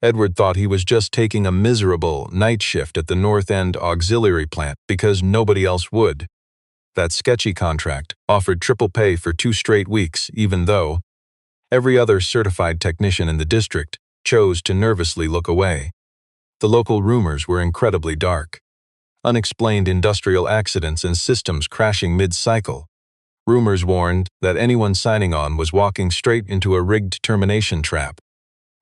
Edward thought he was just taking a miserable night shift at the North End auxiliary plant because nobody else would. That sketchy contract offered triple pay for 2 straight weeks, even though every other certified technician in the district chose to nervously look away. The local rumors were incredibly dark. Unexplained industrial accidents and systems crashing mid-cycle. Rumors warned that anyone signing on was walking straight into a rigged termination trap.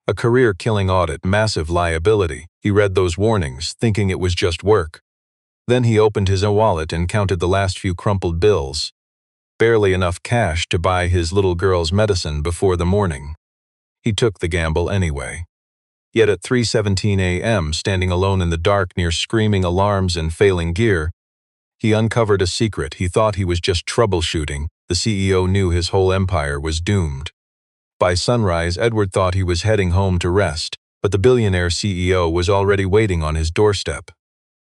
A career-killing audit, massive liability. He read those warnings, thinking it was just work. Then he opened his wallet and counted the last few crumpled bills. Barely enough cash to buy his little girl's medicine before the morning. He took the gamble anyway. Yet at 3:17 a.m., standing alone in the dark near screaming alarms and failing gear, he uncovered a secret. He thought he was just troubleshooting. The CEO knew his whole empire was doomed. By sunrise, Edward thought he was heading home to rest, but the billionaire CEO was already waiting on his doorstep.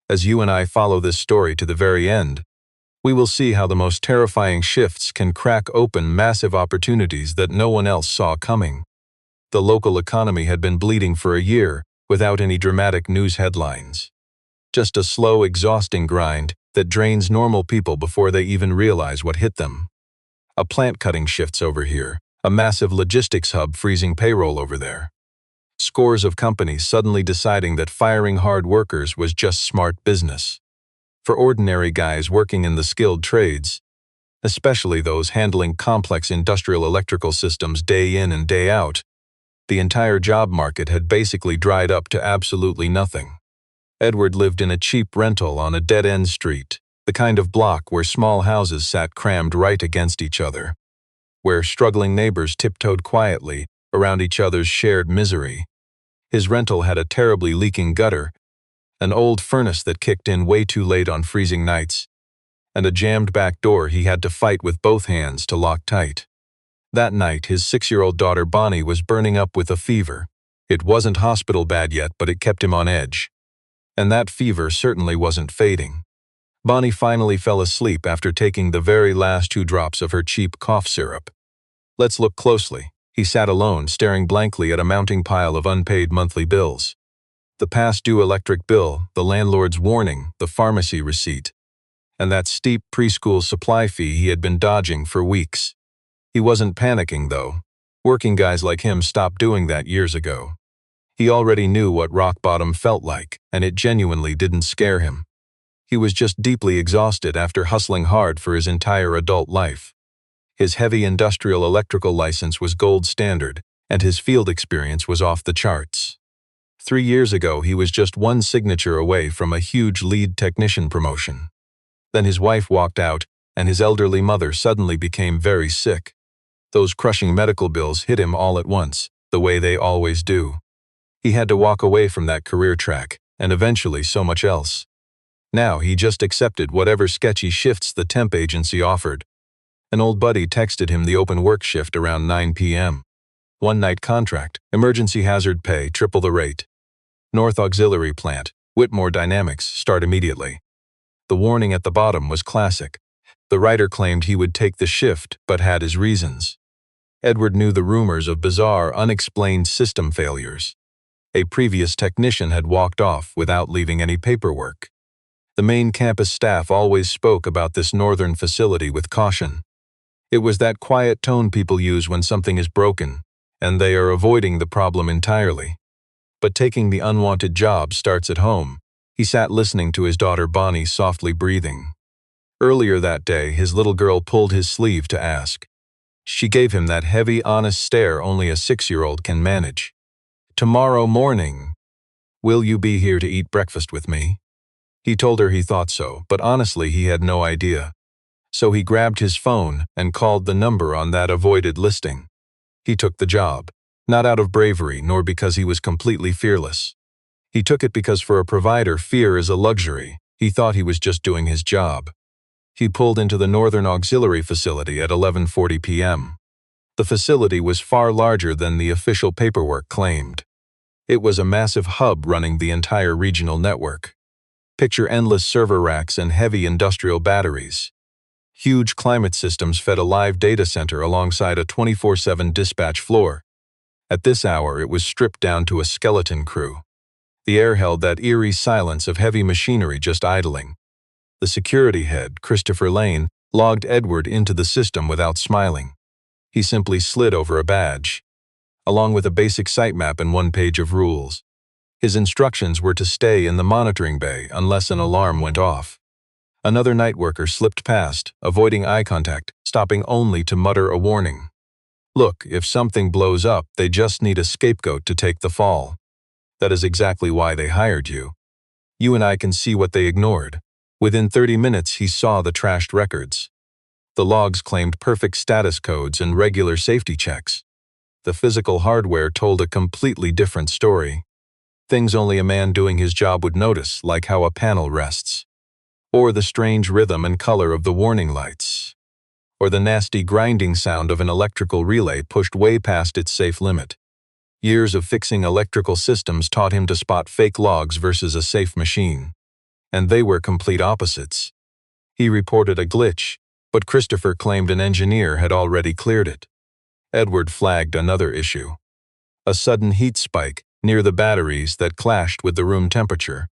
As you and I follow this story to the very end, we will see how the most terrifying shifts can crack open massive opportunities that no one else saw coming. The local economy had been bleeding for a year without any dramatic news headlines. Just a slow, exhausting grind that drains normal people before they even realize what hit them. A plant cutting shifts over here, a massive logistics hub freezing payroll over there. Scores of companies suddenly deciding that firing hard workers was just smart business. For ordinary guys working in the skilled trades, especially those handling complex industrial electrical systems day in and day out, the entire job market had basically dried up to absolutely nothing. Edward lived in a cheap rental on a dead-end street, the kind of block where small houses sat crammed right against each other, where struggling neighbors tiptoed quietly around each other's shared misery. His rental had a terribly leaking gutter, an old furnace that kicked in way too late on freezing nights, and a jammed back door he had to fight with both hands to lock tight. That night, his 6-year-old daughter Bonnie was burning up with a fever. It wasn't hospital bad yet, but it kept him on edge. And that fever certainly wasn't fading. Bonnie finally fell asleep after taking the very last 2 drops of her cheap cough syrup. Let's look closely. He sat alone, staring blankly at a mounting pile of unpaid monthly bills. The past due electric bill, the landlord's warning, the pharmacy receipt, and that steep preschool supply fee he had been dodging for weeks. He wasn't panicking, though. Working guys like him stopped doing that years ago. He already knew what rock bottom felt like, and it genuinely didn't scare him. He was just deeply exhausted after hustling hard for his entire adult life. His heavy industrial electrical license was gold standard, and his field experience was off the charts. 3 years ago, he was just one signature away from a huge lead technician promotion. Then his wife walked out, and his elderly mother suddenly became very sick. Those crushing medical bills hit him all at once, the way they always do. He had to walk away from that career track, and eventually so much else. Now he just accepted whatever sketchy shifts the temp agency offered. An old buddy texted him the open work shift around 9 p.m. One-night contract, emergency hazard pay, triple the rate. North Auxiliary Plant, Whitmore Dynamics, start immediately. The warning at the bottom was classic. The writer claimed he would take the shift, but had his reasons. Edward knew the rumors of bizarre, unexplained system failures. A previous technician had walked off without leaving any paperwork. The main campus staff always spoke about this northern facility with caution. It was that quiet tone people use when something is broken, and they are avoiding the problem entirely. But taking the unwanted job starts at home. He sat listening to his daughter Bonnie softly breathing. Earlier that day, his little girl pulled his sleeve to ask. She gave him that heavy, honest stare only a 6-year-old can manage. "Tomorrow morning, will you be here to eat breakfast with me?" He told her he thought so, but honestly he had no idea. So he grabbed his phone and called the number on that avoided listing. He took the job, not out of bravery nor because he was completely fearless. He took it because for a provider, fear is a luxury. He thought he was just doing his job. He pulled into the Northern Auxiliary facility at 11:40 p.m. The facility was far larger than the official paperwork claimed. It was a massive hub running the entire regional network. Picture endless server racks and heavy industrial batteries. Huge climate systems fed a live data center alongside a 24/7 dispatch floor. At this hour it was stripped down to a skeleton crew. The air held that eerie silence of heavy machinery just idling. The security head, Christopher Lane, logged Edward into the system without smiling. He simply slid over a badge, along with a basic sitemap and one page of rules. His instructions were to stay in the monitoring bay unless an alarm went off. Another night worker slipped past, avoiding eye contact, stopping only to mutter a warning. Look, if something blows up, they just need a scapegoat to take the fall. That is exactly why they hired you. You and I can see what they ignored. Within 30 minutes, he saw the trashed records. The logs claimed perfect status codes and regular safety checks. The physical hardware told a completely different story. Things only a man doing his job would notice, like how a panel rests. Or the strange rhythm and color of the warning lights. Or the nasty grinding sound of an electrical relay pushed way past its safe limit. Years of fixing electrical systems taught him to spot fake logs versus a safe machine. And they were complete opposites. He reported a glitch, but Christopher claimed an engineer had already cleared it. Edward flagged another issue. A sudden heat spike near the batteries that clashed with the room temperature.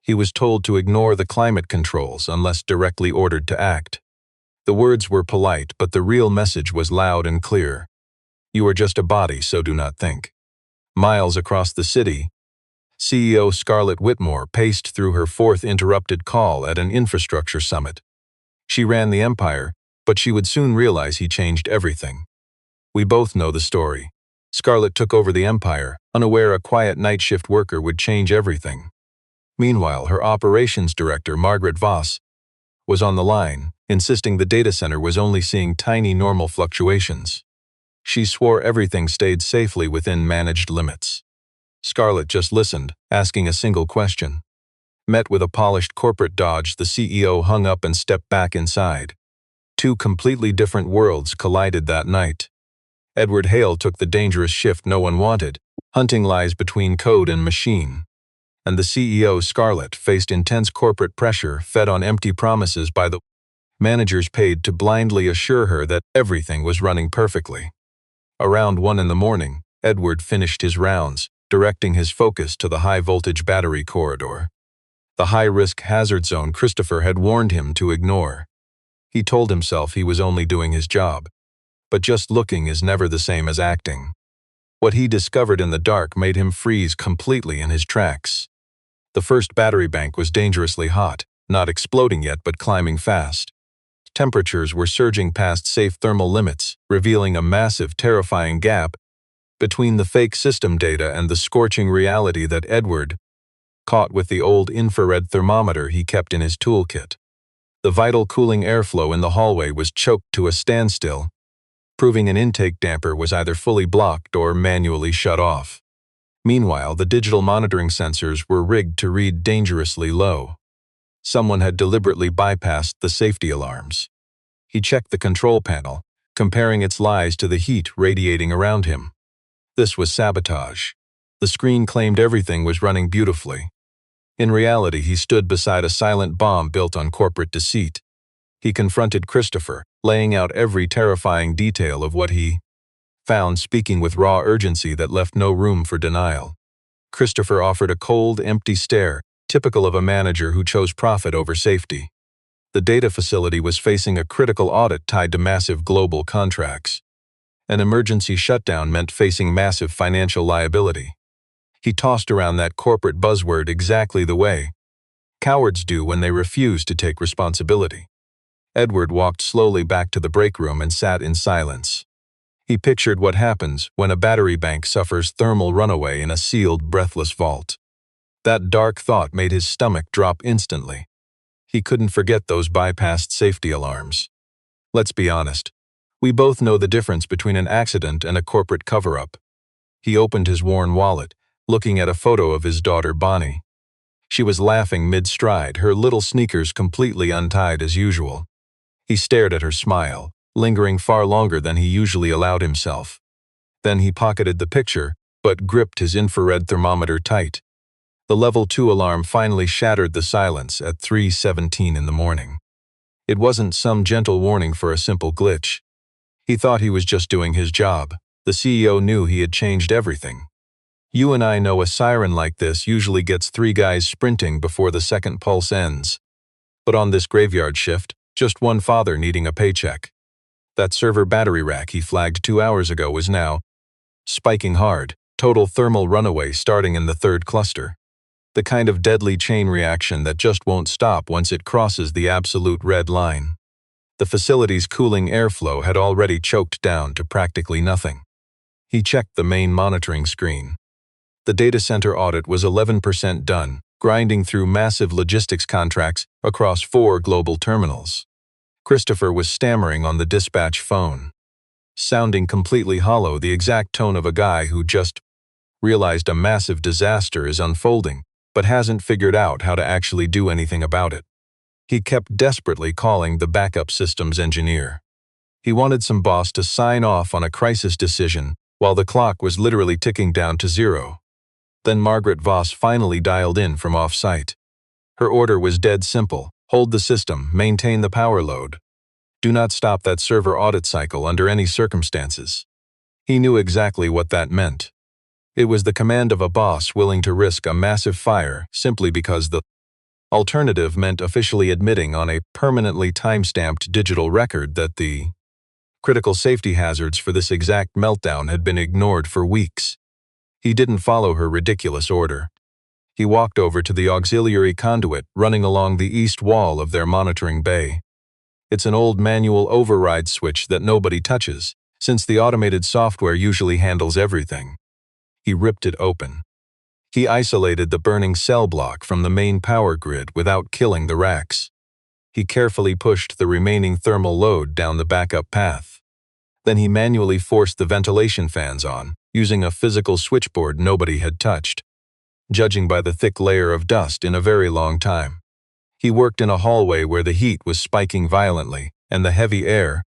He was told to ignore the climate controls unless directly ordered to act. The words were polite, but the real message was loud and clear. You are just a body, so do not think. Miles across the city, CEO Scarlett Whitmore paced through her fourth interrupted call at an infrastructure summit. She ran the empire, but she would soon realize he changed everything. We both know the story. Scarlett took over the empire, unaware a quiet night shift worker would change everything. Meanwhile, her operations director, Margaret Voss, was on the line, insisting the data center was only seeing tiny normal fluctuations. She swore everything stayed safely within managed limits. Scarlett just listened, asking a single question. Met with a polished corporate dodge, the CEO hung up and stepped back inside. Two completely different worlds collided that night. Edward Hale took the dangerous shift no one wanted, hunting lies between code and machine. And the CEO, Scarlett, faced intense corporate pressure fed on empty promises by the managers paid to blindly assure her that everything was running perfectly. Around 1 a.m, Edward finished his rounds, directing his focus to the high-voltage battery corridor. The high-risk hazard zone Christopher had warned him to ignore. He told himself he was only doing his job. But just looking is never the same as acting. What he discovered in the dark made him freeze completely in his tracks. The first battery bank was dangerously hot, not exploding yet but climbing fast. Temperatures were surging past safe thermal limits, revealing a massive, terrifying gap between the fake system data and the scorching reality that Edward caught with the old infrared thermometer he kept in his toolkit. The vital cooling airflow in the hallway was choked to a standstill, proving an intake damper was either fully blocked or manually shut off. Meanwhile, the digital monitoring sensors were rigged to read dangerously low. Someone had deliberately bypassed the safety alarms. He checked the control panel, comparing its lies to the heat radiating around him. This was sabotage. The screen claimed everything was running beautifully. In reality, he stood beside a silent bomb built on corporate deceit. He confronted Christopher, laying out every terrifying detail of what he found, speaking with raw urgency that left no room for denial. Christopher offered a cold, empty stare, typical of a manager who chose profit over safety. The data facility was facing a critical audit tied to massive global contracts. An emergency shutdown meant facing massive financial liability. He tossed around that corporate buzzword exactly the way cowards do when they refuse to take responsibility. Edward walked slowly back to the break room and sat in silence. He pictured what happens when a battery bank suffers thermal runaway in a sealed, breathless vault. That dark thought made his stomach drop instantly. He couldn't forget those bypassed safety alarms. Let's be honest. We both know the difference between an accident and a corporate cover-up. He opened his worn wallet, looking at a photo of his daughter Bonnie. She was laughing mid-stride, her little sneakers completely untied as usual. He stared at her smile, lingering far longer than he usually allowed himself. Then he pocketed the picture, but gripped his infrared thermometer tight. The level 2 alarm finally shattered the silence at 3:17 in the morning. It wasn't some gentle warning for a simple glitch. He thought he was just doing his job. The CEO knew he had changed everything. You and I know a siren like this usually gets 3 guys sprinting before the second pulse ends. But on this graveyard shift, just one father needing a paycheck. That server battery rack he flagged 2 hours ago was now spiking hard, total thermal runaway starting in the 3rd cluster. The kind of deadly chain reaction that just won't stop once it crosses the absolute red line. The facility's cooling airflow had already choked down to practically nothing. He checked the main monitoring screen. The data center audit was 11% done, grinding through massive logistics contracts across 4 global terminals. Christopher was stammering on the dispatch phone, sounding completely hollow, the exact tone of a guy who just realized a massive disaster is unfolding, but hasn't figured out how to actually do anything about it. He kept desperately calling the backup systems engineer. He wanted some boss to sign off on a crisis decision while the clock was literally ticking down to 0. Then Margaret Voss finally dialed in from off-site. Her order was dead simple: hold the system, maintain the power load. Do not stop that server audit cycle under any circumstances. He knew exactly what that meant. It was the command of a boss willing to risk a massive fire simply because the alternative meant officially admitting on a permanently time-stamped digital record that the critical safety hazards for this exact meltdown had been ignored for weeks. He didn't follow her ridiculous order. He walked over to the auxiliary conduit running along the east wall of their monitoring bay. It's an old manual override switch that nobody touches, since the automated software usually handles everything. He ripped it open. He isolated the burning cell block from the main power grid without killing the racks. He carefully pushed the remaining thermal load down the backup path. Then he manually forced the ventilation fans on, using a physical switchboard nobody had touched, judging by the thick layer of dust, in a very long time. He worked in a hallway where the heat was spiking violently, and the heavy air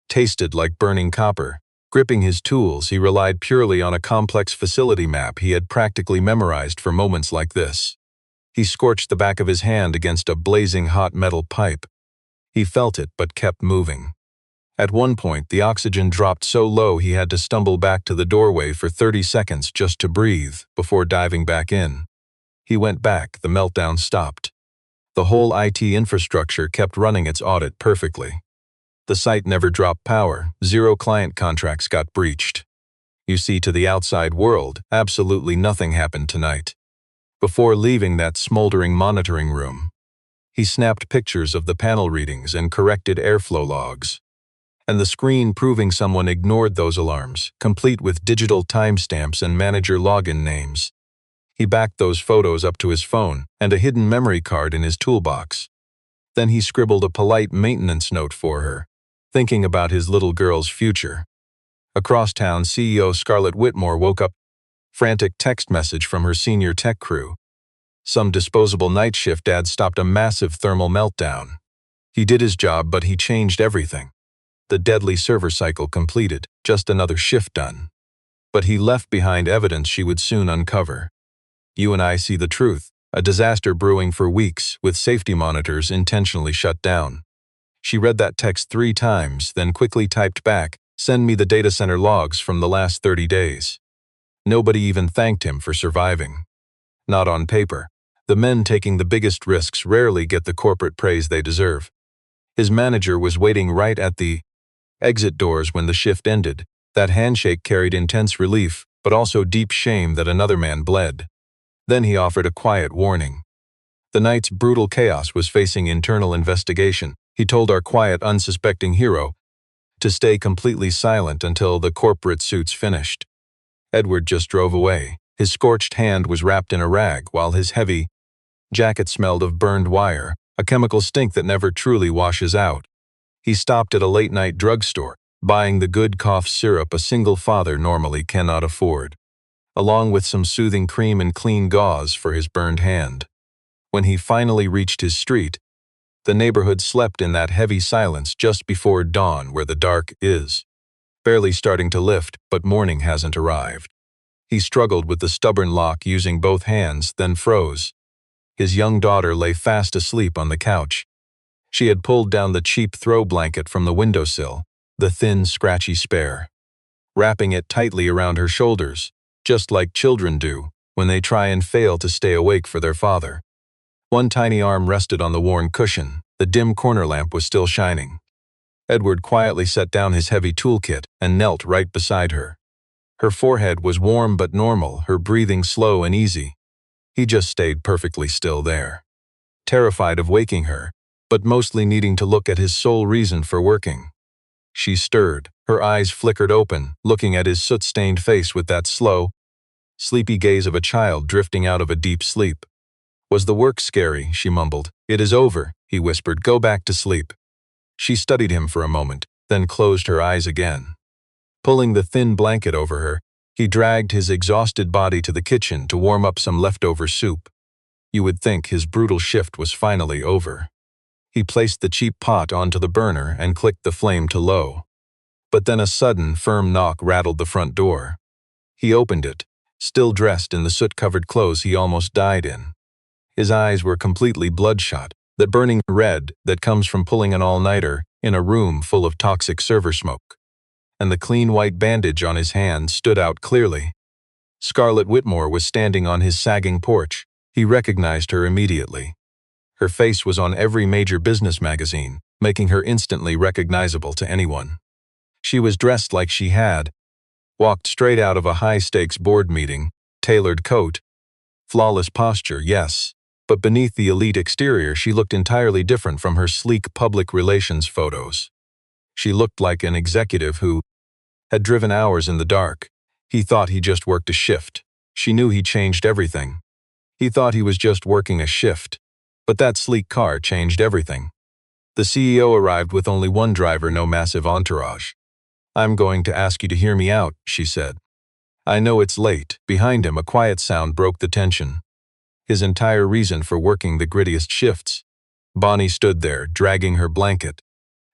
tasted like burning copper. Gripping his tools, he relied purely on a complex facility map he had practically memorized for moments like this. He scorched the back of his hand against a blazing hot metal pipe. He felt it but kept moving. At one point, the oxygen dropped so low he had to stumble back to the doorway for 30 seconds just to breathe before diving back in. He went back, the meltdown stopped. The whole IT infrastructure kept running its audit perfectly. The site never dropped power, 0 client contracts got breached. You see, to the outside world, absolutely nothing happened tonight. Before leaving that smoldering monitoring room, he snapped pictures of the panel readings and corrected airflow logs. And the screen proving someone ignored those alarms, complete with digital timestamps and manager login names. He backed those photos up to his phone and a hidden memory card in his toolbox. Then he scribbled a polite maintenance note for her, thinking about his little girl's future. Across town, CEO Scarlett Whitmore woke up, frantic text message from her senior tech crew. Some disposable night shift dad stopped a massive thermal meltdown. He did his job, but he changed everything. The deadly server cycle completed, just another shift done. But he left behind evidence she would soon uncover. You and I see the truth, a disaster brewing for weeks, with safety monitors intentionally shut down. She read that text 3 times, then quickly typed back, "Send me the data center logs from the last 30 days. Nobody even thanked him for surviving. Not on paper. The men taking the biggest risks rarely get the corporate praise they deserve. His manager was waiting right at the exit doors when the shift ended. That handshake carried intense relief, but also deep shame that another man bled. Then he offered a quiet warning. The night's brutal chaos was facing internal investigation. He told our quiet, unsuspecting hero to stay completely silent until the corporate suit's finished. Edward just drove away. His scorched hand was wrapped in a rag, while his heavy jacket smelled of burned wire, a chemical stink that never truly washes out. He stopped at a late-night drugstore, buying the good cough syrup a single father normally cannot afford, along with some soothing cream and clean gauze for his burned hand. When he finally reached his street, the neighborhood slept in that heavy silence just before dawn, where the dark is barely starting to lift, but morning hasn't arrived. He struggled with the stubborn lock using both hands, then froze. His young daughter lay fast asleep on the couch. She had pulled down the cheap throw blanket from the windowsill, the thin, scratchy spare. wrapping it tightly around her shoulders, just like children do when they try and fail to stay awake for their father. One tiny arm rested on the worn cushion. The dim corner lamp was still shining. Edward quietly set down his heavy toolkit and knelt right beside her. Her forehead was warm but normal, her breathing slow and easy. He just stayed perfectly still there, terrified of waking her, but mostly needing to look at his sole reason for working. She stirred, her eyes flickered open, looking at his soot-stained face with that slow, sleepy gaze of a child drifting out of a deep sleep. "Was the work scary?" she mumbled. "It is over," he whispered. "Go back to sleep." She studied him for a moment, then closed her eyes again. Pulling the thin blanket over her, he dragged his exhausted body to the kitchen to warm up some leftover soup. You would think his brutal shift was finally over. He placed the cheap pot onto the burner and clicked the flame to low. But then a sudden, firm knock rattled the front door. He opened it, still dressed in the soot-covered clothes he almost died in. His eyes were completely bloodshot, that burning red that comes from pulling an all-nighter in a room full of toxic server smoke. And the clean white bandage on his hand stood out clearly. Scarlett Whitmore was standing on his sagging porch. He recognized her immediately. Her face was on every major business magazine, making her instantly recognizable to anyone. She was dressed like she had walked straight out of a high-stakes board meeting, tailored coat, flawless posture, yes, but beneath the elite exterior she looked entirely different from her sleek public relations photos. She looked like an executive who had driven hours in the dark. He thought he just worked a shift. She knew he changed everything. He thought he was just working a shift. But that sleek car changed everything. The CEO arrived with only one driver, no massive entourage. "I'm going to ask you to hear me out," she said. "I know it's late." Behind him, a quiet sound broke the tension. His entire reason for working the grittiest shifts. Bonnie stood there, dragging her blanket.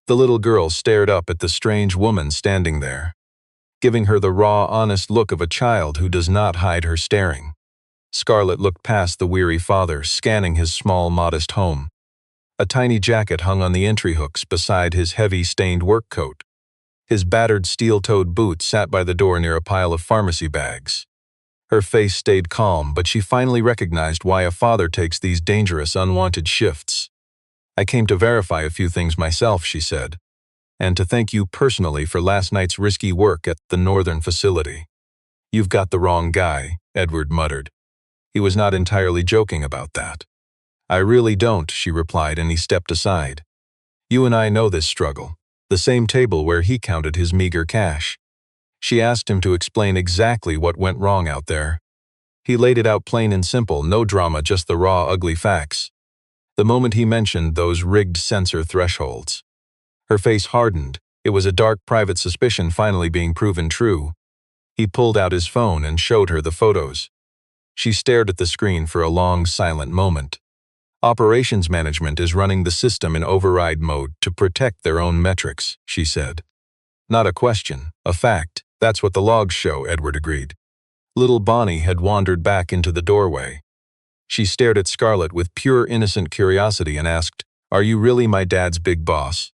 The little girl stared up at the strange woman standing there, giving her the raw, honest look of a child who does not hide her staring. Scarlett looked past the weary father, scanning his small, modest home. A tiny jacket hung on the entry hooks beside his heavy, stained work coat. His battered steel-toed boots sat by the door near a pile of pharmacy bags. Her face stayed calm, but she finally recognized why a father takes these dangerous, unwanted shifts. "I came to verify a few things myself," she said, "and to thank you personally for last night's risky work at the northern facility." "You've got the wrong guy," Edward muttered. He was not entirely joking about that. "I really don't," she replied, and he stepped aside. "You and I know this struggle, the same table where he counted his meager cash." She asked him to explain exactly what went wrong out there. He laid it out plain and simple, no drama, just the raw, ugly facts. The moment he mentioned those rigged sensor thresholds, her face hardened. It was a dark, private suspicion finally being proven true. He pulled out his phone and showed her the photos. She stared at the screen for a long, silent moment. "Operations management is running the system in override mode to protect their own metrics," she said. "Not a question, a fact. That's what the logs show," Edward agreed. Little Bonnie had wandered back into the doorway. She stared at Scarlett with pure, innocent curiosity and asked, "Are you really my dad's big boss?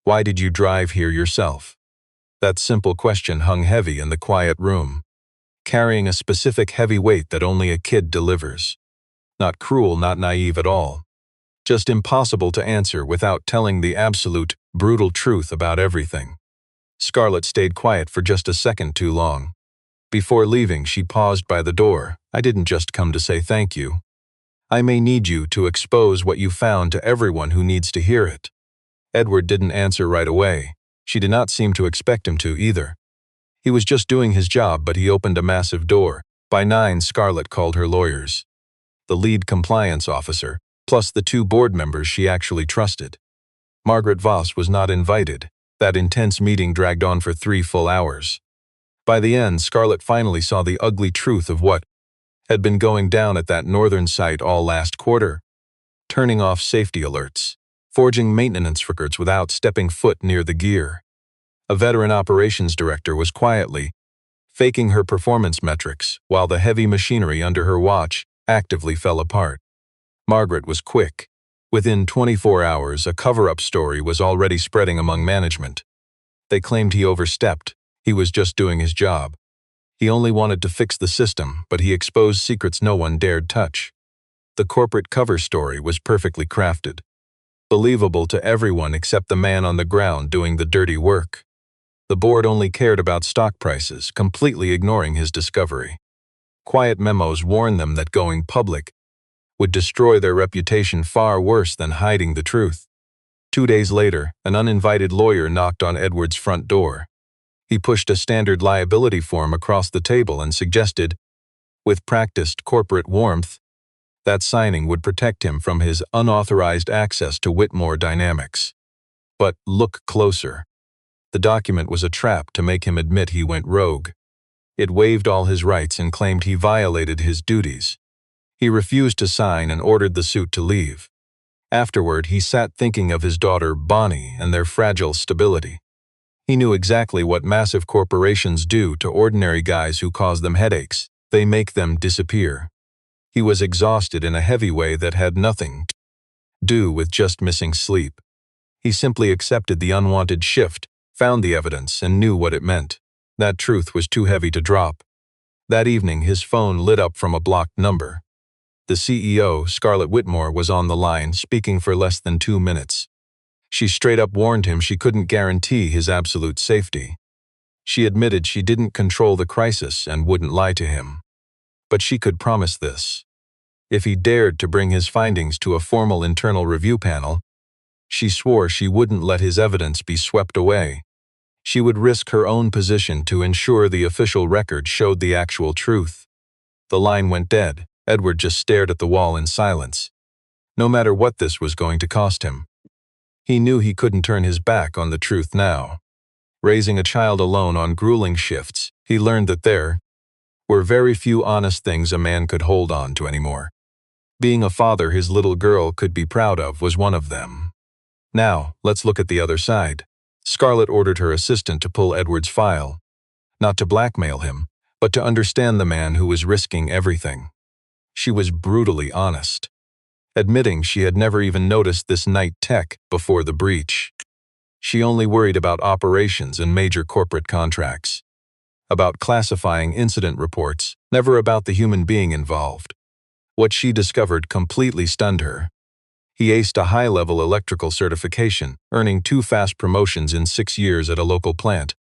Why did you drive here yourself?" That simple question hung heavy in the quiet room, carrying a specific heavy weight that only a kid delivers. Not cruel, not naive at all. Just impossible to answer without telling the absolute, brutal truth about everything. Scarlett stayed quiet for just a second too long. Before leaving, she paused by the door. "I didn't just come to say thank you. I may need you to expose what you found to everyone who needs to hear it." Edward didn't answer right away. She did not seem to expect him to either. He was just doing his job, but he opened a massive door. By 9, Scarlett called her lawyers, the lead compliance officer, plus the 2 board members she actually trusted. Margaret Voss was not invited. That intense meeting dragged on for 3 full hours. By the end, Scarlett finally saw the ugly truth of what had been going down at that northern site all last quarter. Turning off safety alerts, forging maintenance records without stepping foot near the gear. A veteran operations director was quietly faking her performance metrics, while the heavy machinery under her watch actively fell apart. Margaret was quick. Within 24 hours, a cover-up story was already spreading among management. They claimed he overstepped. He was just doing his job. He only wanted to fix the system, but he exposed secrets no one dared touch. The corporate cover story was perfectly crafted, believable to everyone except the man on the ground doing the dirty work. The board only cared about stock prices, completely ignoring his discovery. Quiet memos warned them that going public would destroy their reputation far worse than hiding the truth. 2 days later, an uninvited lawyer knocked on Edward's front door. He pushed a standard liability form across the table and suggested, with practiced corporate warmth, that signing would protect him from his unauthorized access to Whitmore Dynamics. But look closer. The document was a trap to make him admit he went rogue. It waived all his rights and claimed he violated his duties. He refused to sign and ordered the suit to leave. Afterward, he sat thinking of his daughter, Bonnie, and their fragile stability. He knew exactly what massive corporations do to ordinary guys who cause them headaches. They make them disappear. He was exhausted in a heavy way that had nothing to do with just missing sleep. He simply accepted the unwanted shift, found the evidence, and knew what it meant. That truth was too heavy to drop. That evening, his phone lit up from a blocked number. The CEO, Scarlett Whitmore, was on the line, speaking for less than 2 minutes. She straight up warned him she couldn't guarantee his absolute safety. She admitted she didn't control the crisis and wouldn't lie to him. But she could promise this. If he dared to bring his findings to a formal internal review panel, she swore she wouldn't let his evidence be swept away. She would risk her own position to ensure the official record showed the actual truth. The line went dead. Edward just stared at the wall in silence. No matter what this was going to cost him, he knew he couldn't turn his back on the truth now. Raising a child alone on grueling shifts, he learned that there were very few honest things a man could hold on to anymore. Being a father his little girl could be proud of was one of them. Now, let's look at the other side. Scarlett ordered her assistant to pull Edward's file, not to blackmail him, but to understand the man who was risking everything. She was brutally honest, admitting she had never even noticed this night tech before the breach. She only worried about operations and major corporate contracts, about classifying incident reports, never about the human being involved. What she discovered completely stunned her. He aced a high-level electrical certification, earning 2 fast promotions in 6 years at a local plant,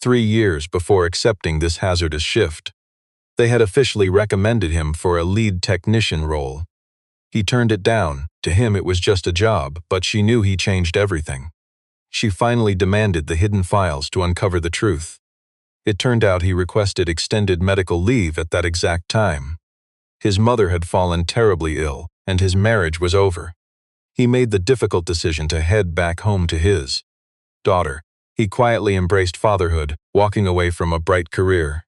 3 years before accepting this hazardous shift. They had officially recommended him for a lead technician role. He turned it down. To him it was just a job, but she knew he changed everything. She finally demanded the hidden files to uncover the truth. It turned out he requested extended medical leave at that exact time. His mother had fallen terribly ill, and his marriage was over. He made the difficult decision to head back home to his daughter. He quietly embraced fatherhood, walking away from a bright career.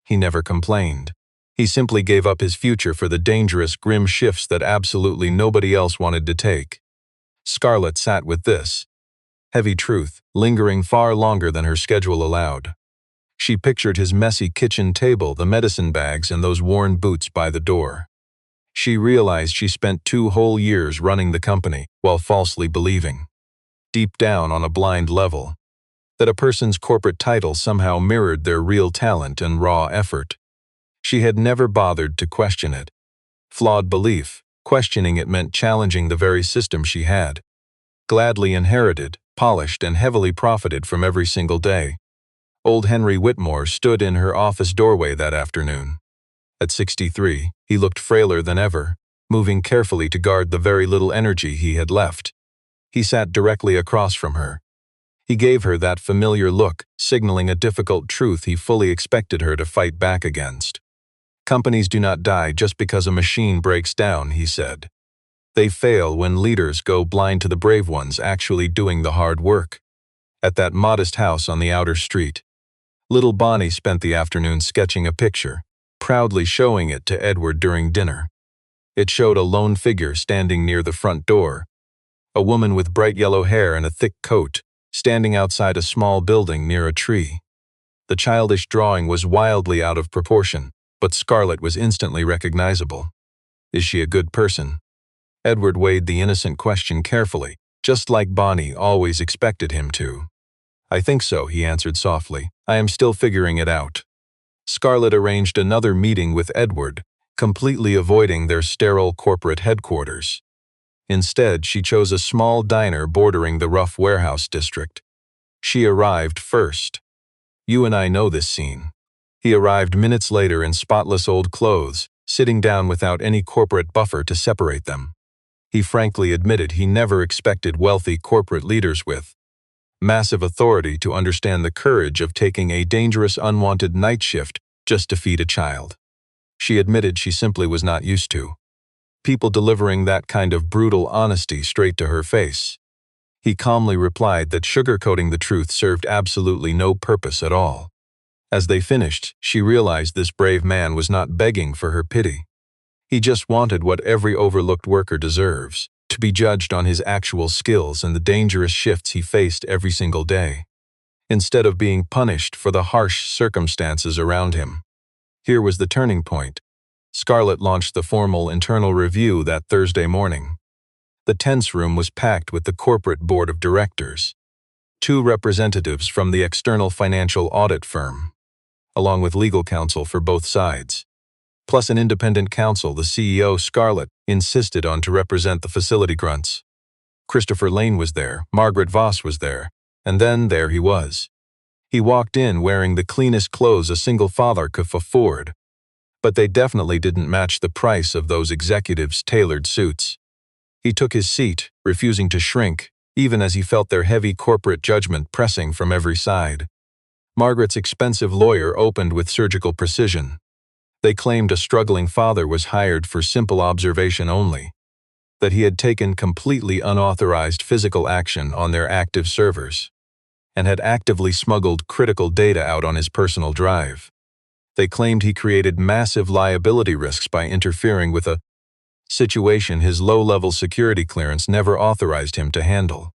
He never complained. He simply gave up his future for the dangerous, grim shifts that absolutely nobody else wanted to take. Scarlett sat with this heavy truth, lingering far longer than her schedule allowed. She pictured his messy kitchen table, the medicine bags, and those worn boots by the door. She realized she spent 2 whole years running the company while falsely believing, deep down on a blind level, that a person's corporate title somehow mirrored their real talent and raw effort. She had never bothered to question it. Flawed belief. Questioning it meant challenging the very system she had gladly inherited, polished, and heavily profited from every single day. Old Henry Whitmore stood in her office doorway that afternoon. At 63, he looked frailer than ever, moving carefully to guard the very little energy he had left. He sat directly across from her. He gave her that familiar look, signaling a difficult truth he fully expected her to fight back against. Companies do not die just because a machine breaks down, he said. They fail when leaders go blind to the brave ones actually doing the hard work. At that modest house on the outer street, little Bonnie spent the afternoon sketching a picture, proudly showing it to Edward during dinner. It showed a lone figure standing near the front door, a woman with bright yellow hair and a thick coat, standing outside a small building near a tree. The childish drawing was wildly out of proportion, but Scarlett was instantly recognizable. Is she a good person? Edward weighed the innocent question carefully, just like Bonnie always expected him to. I think so, he answered softly. I am still figuring it out. Scarlett arranged another meeting with Edward, completely avoiding their sterile corporate headquarters. Instead, she chose a small diner bordering the rough warehouse district. She arrived first. You and I know this scene. He arrived minutes later in spotless old clothes, sitting down without any corporate buffer to separate them. He frankly admitted he never expected wealthy corporate leaders with massive authority to understand the courage of taking a dangerous unwanted night shift just to feed a child. She admitted she simply was not used to people delivering that kind of brutal honesty straight to her face. He calmly replied that sugarcoating the truth served absolutely no purpose at all. As they finished, she realized this brave man was not begging for her pity. He just wanted what every overlooked worker deserves, to be judged on his actual skills and the dangerous shifts he faced every single day, instead of being punished for the harsh circumstances around him. Here was the turning point. Scarlett launched the formal internal review that Thursday morning. The tense room was packed with the corporate board of directors, 2 representatives from the external financial audit firm, along with legal counsel for both sides, plus an independent counsel the CEO, Scarlett, insisted on to represent the facility grunts. Christopher Lane was there, Margaret Voss was there, and then there he was. He walked in wearing the cleanest clothes a single father could afford, but they definitely didn't match the price of those executives' tailored suits. He took his seat, refusing to shrink, even as he felt their heavy corporate judgment pressing from every side. Margaret's expensive lawyer opened with surgical precision. They claimed a struggling father was hired for simple observation only, that he had taken completely unauthorized physical action on their active servers, and had actively smuggled critical data out on his personal drive. They claimed he created massive liability risks by interfering with a situation his low-level security clearance never authorized him to handle.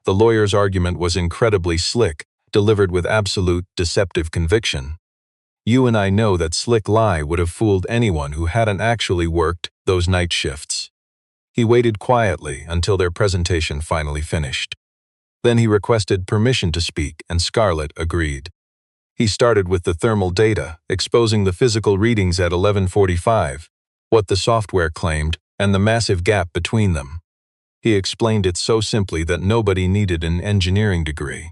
The lawyer's argument was incredibly slick, delivered with absolute, deceptive conviction. You and I know that slick lie would have fooled anyone who hadn't actually worked those night shifts. He waited quietly until their presentation finally finished. Then he requested permission to speak, and Scarlett agreed. He started with the thermal data, exposing the physical readings at 11:45, what the software claimed, and the massive gap between them. He explained it so simply that nobody needed an engineering degree.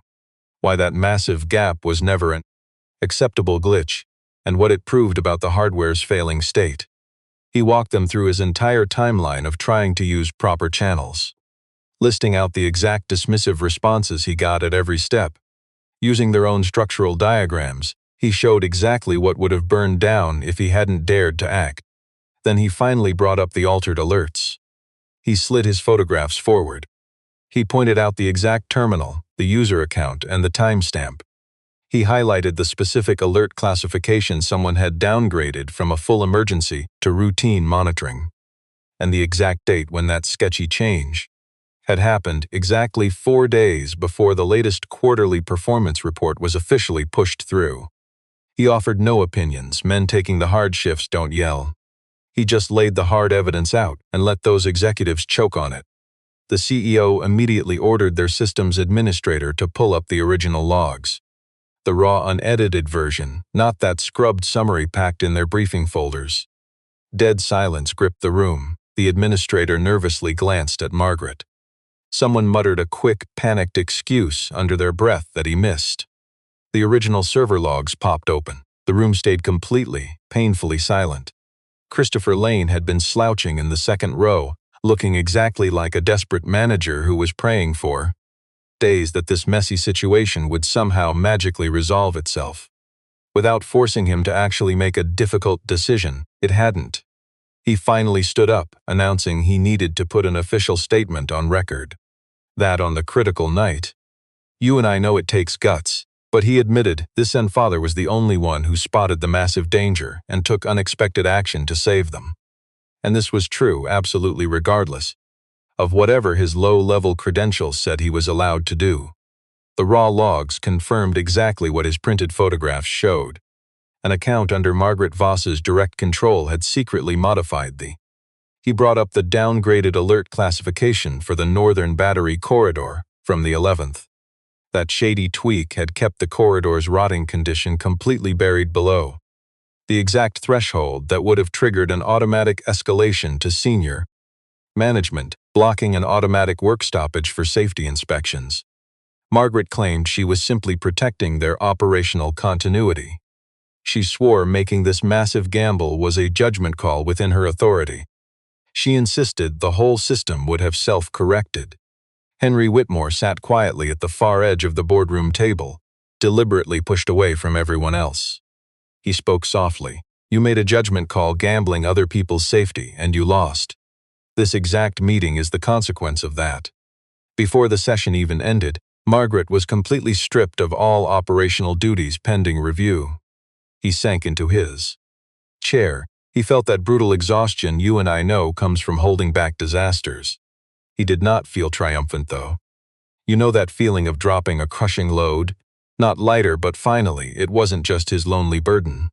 Why that massive gap was never an acceptable glitch, and what it proved about the hardware's failing state. He walked them through his entire timeline of trying to use proper channels, listing out the exact dismissive responses he got at every step. Using their own structural diagrams, he showed exactly what would have burned down if he hadn't dared to act. Then he finally brought up the altered alerts. He slid his photographs forward. He pointed out the exact terminal, the user account, and the timestamp. He highlighted the specific alert classification someone had downgraded from a full emergency to routine monitoring, and the exact date when that sketchy change had happened, exactly 4 days before the latest quarterly performance report was officially pushed through. He offered no opinions. Men taking the hard shifts don't yell. He just laid the hard evidence out and let those executives choke on it. The CEO immediately ordered their systems administrator to pull up the original logs. The raw, unedited version, not that scrubbed summary packed in their briefing folders. Dead silence gripped the room. The administrator nervously glanced at Margaret. Someone muttered a quick, panicked excuse under their breath that he missed. The original server logs popped open. The room stayed completely, painfully silent. Christopher Lane had been slouching in the second row, looking exactly like a desperate manager who was praying for days that this messy situation would somehow magically resolve itself. Without forcing him to actually make a difficult decision, it hadn't. He finally stood up, announcing he needed to put an official statement on record. That on the critical night. You and I know it takes guts, but he admitted this father was the only one who spotted the massive danger and took unexpected action to save them. And this was true absolutely regardless of whatever his low-level credentials said he was allowed to do. The raw logs confirmed exactly what his printed photographs showed. An account under Margaret Voss's direct control had secretly modified the. He brought up the downgraded alert classification for the Northern Battery Corridor from the 11th. That shady tweak had kept the corridor's rotting condition completely buried below. The exact threshold that would have triggered an automatic escalation to senior management, blocking an automatic work stoppage for safety inspections. Margaret claimed she was simply protecting their operational continuity. She swore making this massive gamble was a judgment call within her authority. She insisted the whole system would have self-corrected. Henry Whitmore sat quietly at the far edge of the boardroom table, deliberately pushed away from everyone else. He spoke softly. "You made a judgment call gambling other people's safety, and you lost. This exact meeting is the consequence of that." Before the session even ended, Margaret was completely stripped of all operational duties pending review. He sank into his chair. He felt that brutal exhaustion you and I know comes from holding back disasters. He did not feel triumphant, though. You know that feeling of dropping a crushing load? Not lighter, but finally, it wasn't just his lonely burden.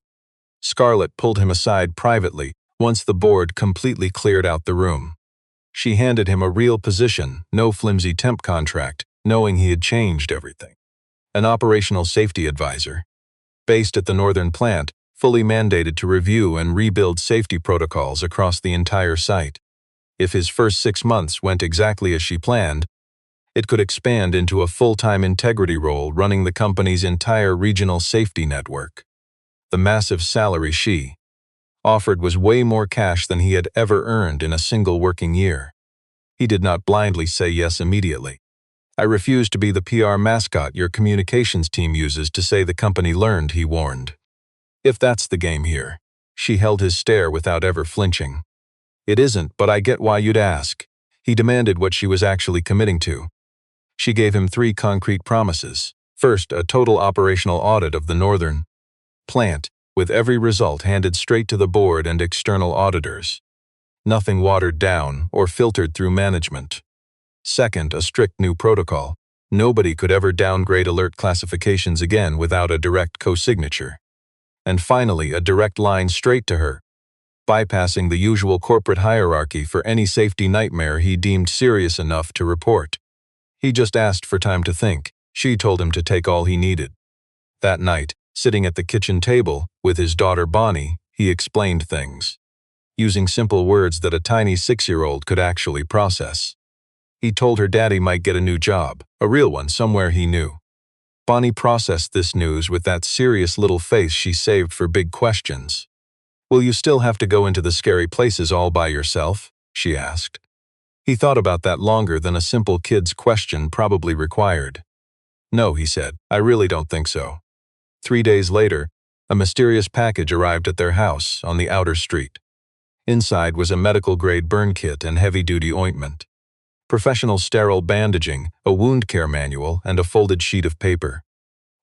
Scarlett pulled him aside privately once the board completely cleared out the room. She handed him a real position, no flimsy temp contract, knowing he had changed everything. An operational safety advisor, based at the northern plant, fully mandated to review and rebuild safety protocols across the entire site. If his first 6 months went exactly as she planned, it could expand into a full-time integrity role running the company's entire regional safety network. The massive salary she offered was way more cash than he had ever earned in a single working year. He did not blindly say yes immediately. "I refuse to be the PR mascot your communications team uses to say the company learned," he warned. "If that's the game here." She held his stare without ever flinching. "It isn't, but I get why you'd ask." He demanded what she was actually committing to. She gave him 3 concrete promises. First, a total operational audit of the northern plant, with every result handed straight to the board and external auditors. Nothing watered down or filtered through management. Second, a strict new protocol. Nobody could ever downgrade alert classifications again without a direct co-signature. And finally, a direct line straight to her, bypassing the usual corporate hierarchy for any safety nightmare he deemed serious enough to report. He just asked for time to think. She told him to take all he needed. That night, sitting at the kitchen table with his daughter Bonnie, he explained things, using simple words that a tiny 6-year-old could actually process. He told her Daddy might get a new job, a real one somewhere he knew. Bonnie processed this news with that serious little face she saved for big questions. "Will you still have to go into the scary places all by yourself?" she asked. He thought about that longer than a simple kid's question probably required. "No," he said, "I really don't think so." 3 days later, a mysterious package arrived at their house on the outer street. Inside was a medical-grade burn kit and heavy-duty ointment, professional sterile bandaging, a wound care manual, and a folded sheet of paper.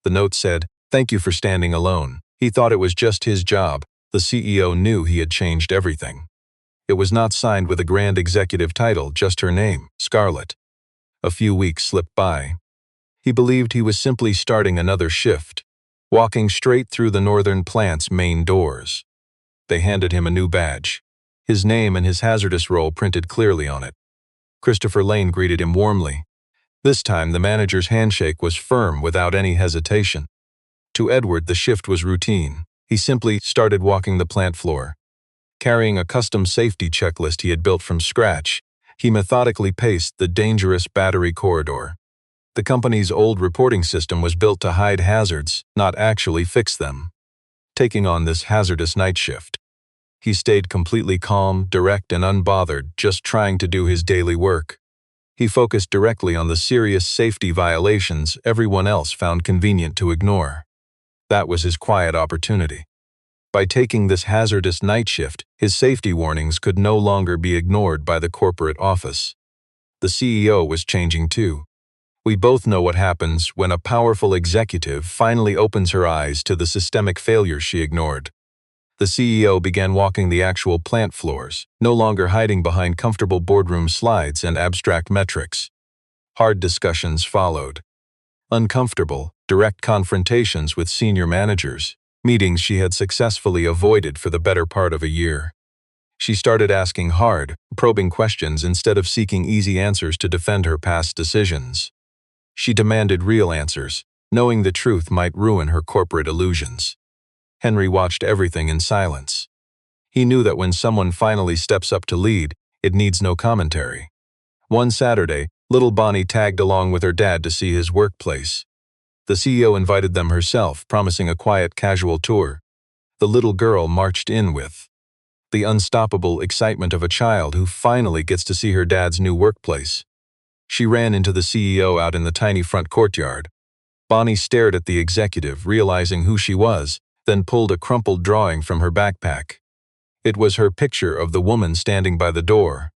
The note said, "Thank you for standing alone." He thought it was just his job. The CEO knew he had changed everything. It was not signed with a grand executive title, just her name, Scarlett. A few weeks slipped by. He believed he was simply starting another shift, walking straight through the northern plant's main doors. They handed him a new badge, his name and his hazardous role printed clearly on it. Christopher Lane greeted him warmly. This time the manager's handshake was firm without any hesitation. To Edward, the shift was routine. He simply started walking the plant floor. Carrying a custom safety checklist he had built from scratch, he methodically paced the dangerous battery corridor. The company's old reporting system was built to hide hazards, not actually fix them. Taking on this hazardous night shift, he stayed completely calm, direct, and unbothered, just trying to do his daily work. He focused directly on the serious safety violations everyone else found convenient to ignore. That was his quiet opportunity. By taking this hazardous night shift, his safety warnings could no longer be ignored by the corporate office. The CEO was changing too. We both know what happens when a powerful executive finally opens her eyes to the systemic failures she ignored. The CEO began walking the actual plant floors, no longer hiding behind comfortable boardroom slides and abstract metrics. Hard discussions followed. Uncomfortable, direct confrontations with senior managers, meetings she had successfully avoided for the better part of a year. She started asking hard, probing questions instead of seeking easy answers to defend her past decisions. She demanded real answers, knowing the truth might ruin her corporate illusions. Henry watched everything in silence. He knew that when someone finally steps up to lead, it needs no commentary. One Saturday, little Bonnie tagged along with her dad to see his workplace. The CEO invited them herself, promising a quiet, casual tour. The little girl marched in with the unstoppable excitement of a child who finally gets to see her dad's new workplace. She ran into the CEO out in the tiny front courtyard. Bonnie stared at the executive, realizing who she was, then pulled a crumpled drawing from her backpack. It was her picture of the woman standing by the door,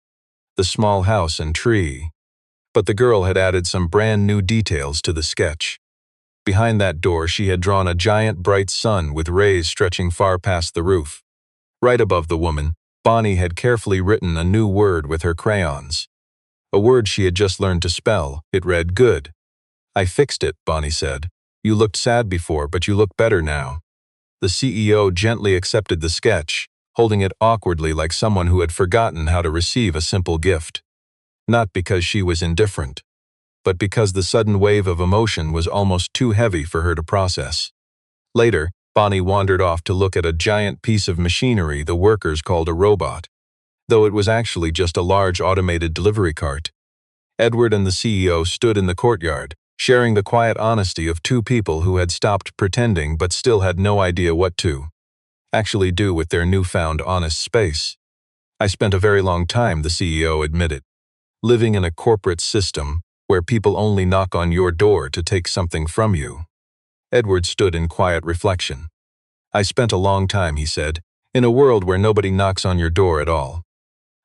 the small house and tree. But the girl had added some brand new details to the sketch. Behind that door, she had drawn a giant bright sun with rays stretching far past the roof. Right above the woman, Bonnie had carefully written a new word with her crayons. A word she had just learned to spell. It read, "Good." "I fixed it," Bonnie said. "You looked sad before, but you look better now." The CEO gently accepted the sketch, holding it awkwardly like someone who had forgotten how to receive a simple gift. Not because she was indifferent, but because the sudden wave of emotion was almost too heavy for her to process. Later, Bonnie wandered off to look at a giant piece of machinery the workers called a robot, though it was actually just a large automated delivery cart. Edward and the CEO stood in the courtyard, sharing the quiet honesty of two people who had stopped pretending but still had no idea what to actually do with their newfound honest space. "I spent a very long time," the CEO admitted, "living in a corporate system where people only knock on your door to take something from you." Edward stood in quiet reflection. "I spent a long time," he said, "in a world where nobody knocks on your door at all,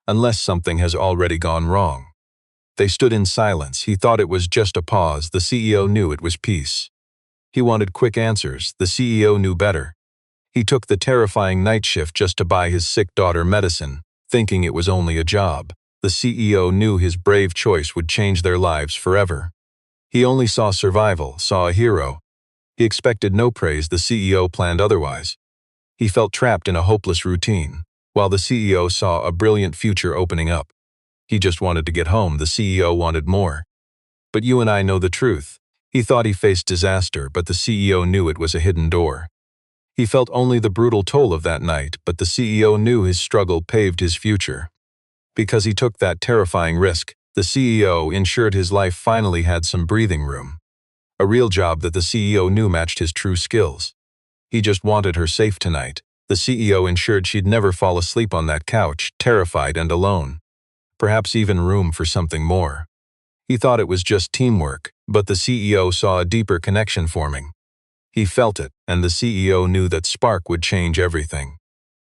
unless something has already gone wrong." They stood in silence. He thought it was just a pause. The CEO knew it was peace. He wanted quick answers. The CEO knew better. He took the terrifying night shift just to buy his sick daughter medicine, thinking it was only a job. The CEO knew his brave choice would change their lives forever. He only saw survival, saw a hero. He expected no praise. The CEO planned otherwise. He felt trapped in a hopeless routine, while the CEO saw a brilliant future opening up. He just wanted to get home. The CEO wanted more. But you and I know the truth. He thought he faced disaster, but the CEO knew it was a hidden door. He felt only the brutal toll of that night, but the CEO knew his struggle paved his future. Because he took that terrifying risk, the CEO ensured his life finally had some breathing room. A real job that the CEO knew matched his true skills. He just wanted her safe tonight. The CEO ensured she'd never fall asleep on that couch, terrified and alone. Perhaps even room for something more. He thought it was just teamwork, but the CEO saw a deeper connection forming. He felt it, and the CEO knew that spark would change everything.